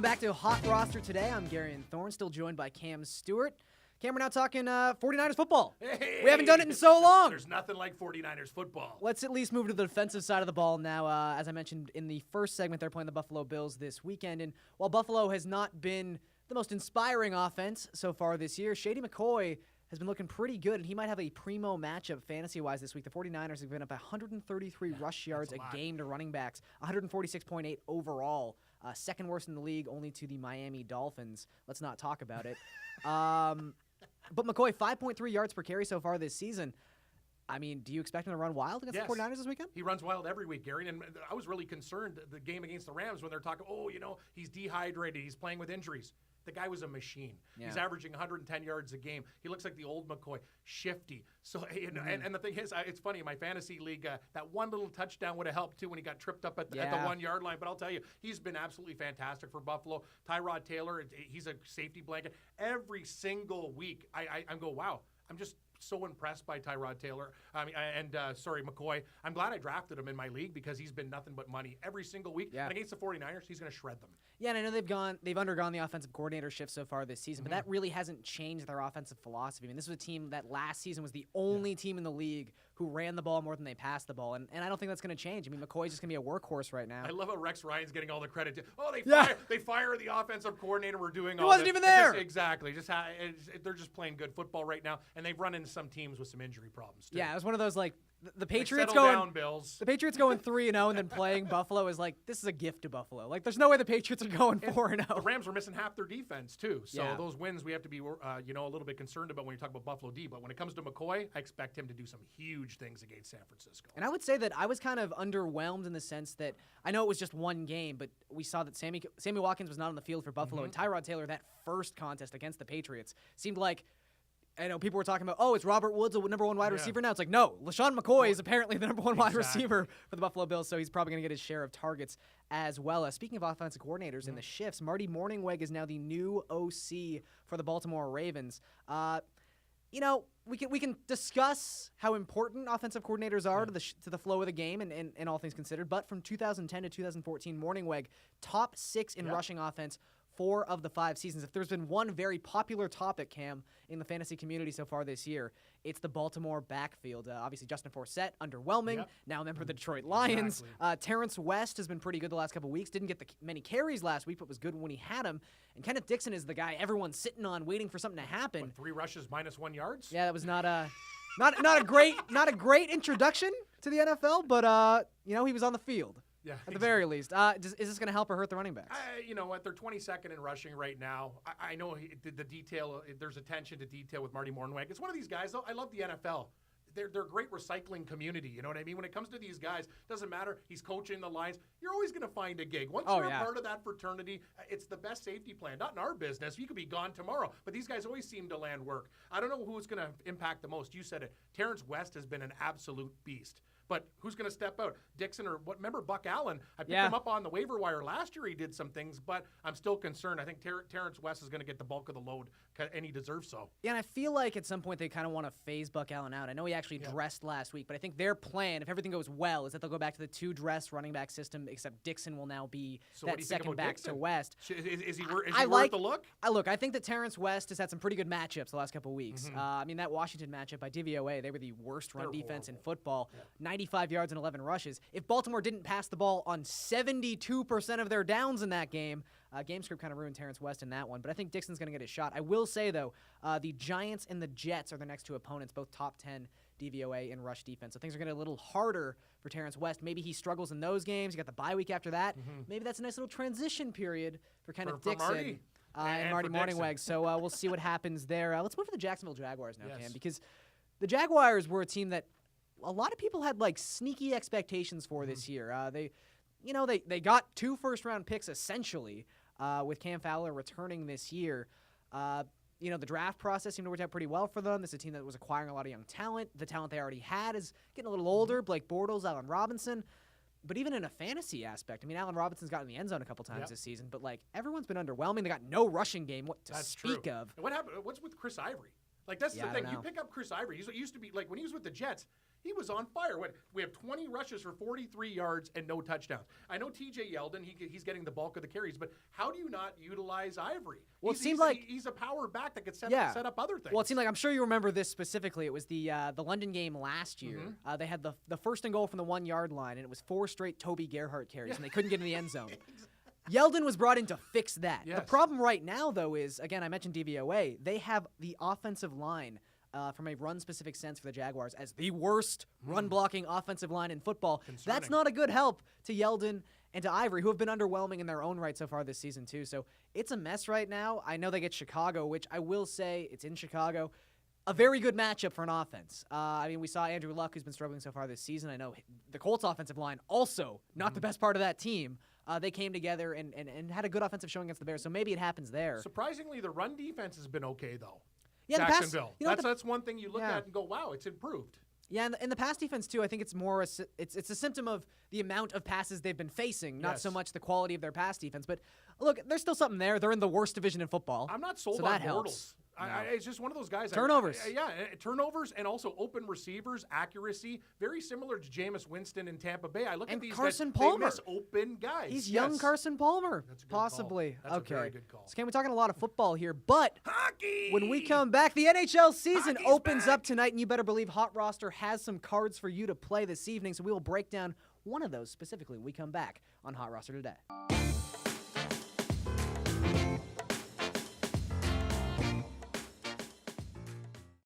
Welcome back to Hot Roster today. I'm Gary Thorne, still joined by Cam Stewart. Cam, we're now talking 49ers football. Hey. We haven't done it in so long. There's nothing like 49ers football. Let's at least move to the defensive side of the ball now. As I mentioned in the first segment, they're playing the Buffalo Bills this weekend. And while Buffalo has not been the most inspiring offense so far this year, Shady McCoy has been looking pretty good, and he might have a primo matchup fantasy-wise this week. The 49ers have given up 133 rush yards a game to running backs, 146.8 overall. Second worst in the league, only to the Miami Dolphins. Let's not talk about it. But McCoy, 5.3 yards per carry so far this season. I mean, do you expect him to run wild against the 49ers this weekend? He runs wild every week, Gary. And I was really concerned the game against the Rams when they're talking, he's dehydrated, he's playing with injuries. The guy was a machine. Yeah. He's averaging 110 yards a game. He looks like the old McCoy, shifty. So, and the thing is, it's funny, in my fantasy league, that one little touchdown would have helped, too, when he got tripped up at the 1-yard line. But I'll tell you, he's been absolutely fantastic for Buffalo. Tyrod Taylor, he's a safety blanket. Every single week, I go, wow, I'm just so impressed by Tyrod Taylor. McCoy. I'm glad I drafted him in my league because he's been nothing but money every single week. Yeah. And against the 49ers, he's going to shred them. Yeah, and I know they've undergone the offensive coordinator shift so far this season, but that really hasn't changed their offensive philosophy. I mean, this was a team that last season was the only team in the league who ran the ball more than they passed the ball, and I don't think that's going to change. I mean, McCoy's just going to be a workworse right now. I love how Rex Ryan's getting all the credit. They fire the offensive coordinator. We're doing all He wasn't even there. Exactly. They're just playing good football right now, and they've run into some teams with some injury problems, too. Yeah, it was one of those, like, the Patriots settle down, Bills. The Patriots going 3-0 and then playing Buffalo is like, this is a gift to Buffalo. Like, there's no way the Patriots are going 4-0. The Rams were missing half their defense too, so those wins we have to be a little bit concerned about when you talk about Buffalo D. But when it comes to McCoy, I expect him to do some huge things against San Francisco. And I would say that I was kind of underwhelmed in the sense that I know it was just one game, but we saw that Sammy Watkins was not on the field for Buffalo, and Tyrod Taylor, that first contest against the Patriots, seemed like, I know people were talking about, it's Robert Woods, a number one wide receiver now. It's like, no, LaShawn McCoy is apparently the number one wide receiver for the Buffalo Bills, so he's probably going to get his share of targets as well. Speaking of offensive coordinators and the shifts, Marty Mornhinweg is now the new OC for the Baltimore Ravens. We can discuss how important offensive coordinators are to the flow of the game and all things considered, but from 2010 to 2014, Mornhinweg, top 6 in rushing offense 4 of the 5 seasons. If there's been one very popular topic, Cam, in the fantasy community so far this year, it's the Baltimore backfield. Obviously, Justin Forsett, underwhelming. Now a member of the Detroit Lions. Exactly. Terrence West has been pretty good the last couple of weeks. Didn't get many carries last week, but was good when he had him. And Kenneth Dixon is the guy everyone's sitting on, waiting for something to happen. 3 rushes, -1 yards? Yeah, that was not a great introduction to the NFL, but he was on the field. Yeah, at the very least. Is this going to help or hurt the running backs? You know what? They're 22nd in rushing right now. I know the detail. There's attention to detail with Marty Mornhinweg. It's one of these guys, though. I love the NFL. They're a great recycling community. You know what I mean? When it comes to these guys, doesn't matter. He's coaching the Lions. You're always going to find a gig. Once you're a part of that fraternity, it's the best safety plan. Not in our business. You could be gone tomorrow. But these guys always seem to land work. I don't know who's going to impact the most. You said it. Terrence West has been an absolute beast. But who's going to step out? Dixon or what? Remember Buck Allen? I picked him up on the waiver wire last year. He did some things, but I'm still concerned. I think Terrence West is going to get the bulk of the load, and he deserves so. Yeah, and I feel like at some point they kind of want to phase Buck Allen out. I know he actually dressed last week, but I think their plan, if everything goes well, is that they'll go back to the 2-dress running back system, except Dixon will now be that second back Dixon? To West. Is he worth the look? I think that Terrence West has had some pretty good matchups the last couple of weeks. That Washington matchup by DVOA, they were the worst run defense in football. 95 yards and 11 rushes. If Baltimore didn't pass the ball on 72% of their downs in that game, game script kind of ruined Terrence West in that one. But I think Dixon's going to get his shot. I will say, though, the Giants and the Jets are their next 2 opponents, both top 10 DVOA in rush defense. So things are going to get a little harder for Terrence West. Maybe he struggles in those games. You got the bye week after that. Maybe that's a nice little transition period for Kenneth Dixon. And Marty Mornhinweg. So we'll see what happens there. Let's move to the Jacksonville Jaguars now, Cam, because the Jaguars were a team that a lot of people had like sneaky expectations for this year. They got 2 first-round picks essentially with Cam Fowler returning this year. The draft process seemed to work out pretty well for them. This is a team that was acquiring a lot of young talent. The talent they already had is getting a little older. Blake Bortles, Allen Robinson. But even in a fantasy aspect, I mean, Allen Robinson's gotten in the end zone a couple times this season, but like everyone's been underwhelming. They got no rushing game to speak of. And what happened? What's with Chris Ivory? Like that's the thing. You pick up Chris Ivory. He used to be like when he was with the Jets. He was on fire. We have 20 rushes for 43 yards and no touchdowns. I know TJ Yeldon, he's getting the bulk of the carries, but how do you not utilize Ivory? Well, it seemed like he's a power back that could set up other things. Well, it seemed like, I'm sure you remember this specifically. It was the London game last year. They had the first and goal from the 1 yard line, and it was 4 straight Toby Gerhart carries, and they couldn't get in the end zone. Yeldon was brought in to fix that. Yes. The problem right now, though, is, again, I mentioned DVOA. They have the offensive line from a run-specific sense for the Jaguars as the worst run-blocking offensive line in football. Concerning. That's not a good help to Yeldon and to Ivory, who have been underwhelming in their own right so far this season, too. So it's a mess right now. I know they get Chicago, which I will say, it's in Chicago. A very good matchup for an offense. I mean, we saw Andrew Luck, who's been struggling so far this season. I know the Colts offensive line also not the best part of that team. They came together and had a good offensive showing against the Bears, so maybe it happens there. Surprisingly, the run defense has been okay, though. Yeah, Jacksonville. That's one thing you look at and go, wow, it's improved. Yeah, and the pass defense, too, I think it's more it's a symptom of the amount of passes they've been facing, not so much the quality of their pass defense. But, look, there's still something there. They're in the worst division in football. I'm not sold so on that Bortles. Helps. No. It's just one of those guys. Turnovers. Turnovers and also open receivers, accuracy, very similar to Jameis Winston in Tampa Bay. I look and at these Carson guys, Palmer. They miss open guys. He's young Carson Palmer, That's a good possibly. Call. That's a very good call. So, Ken, we're talking a lot of football here, but hockey! When we come back, the NHL season Hockey's opens back. up tonight, and you better believe HotRoster has some cards for you to play this evening, so we will break down one of those specifically when we come back on HotRoster today.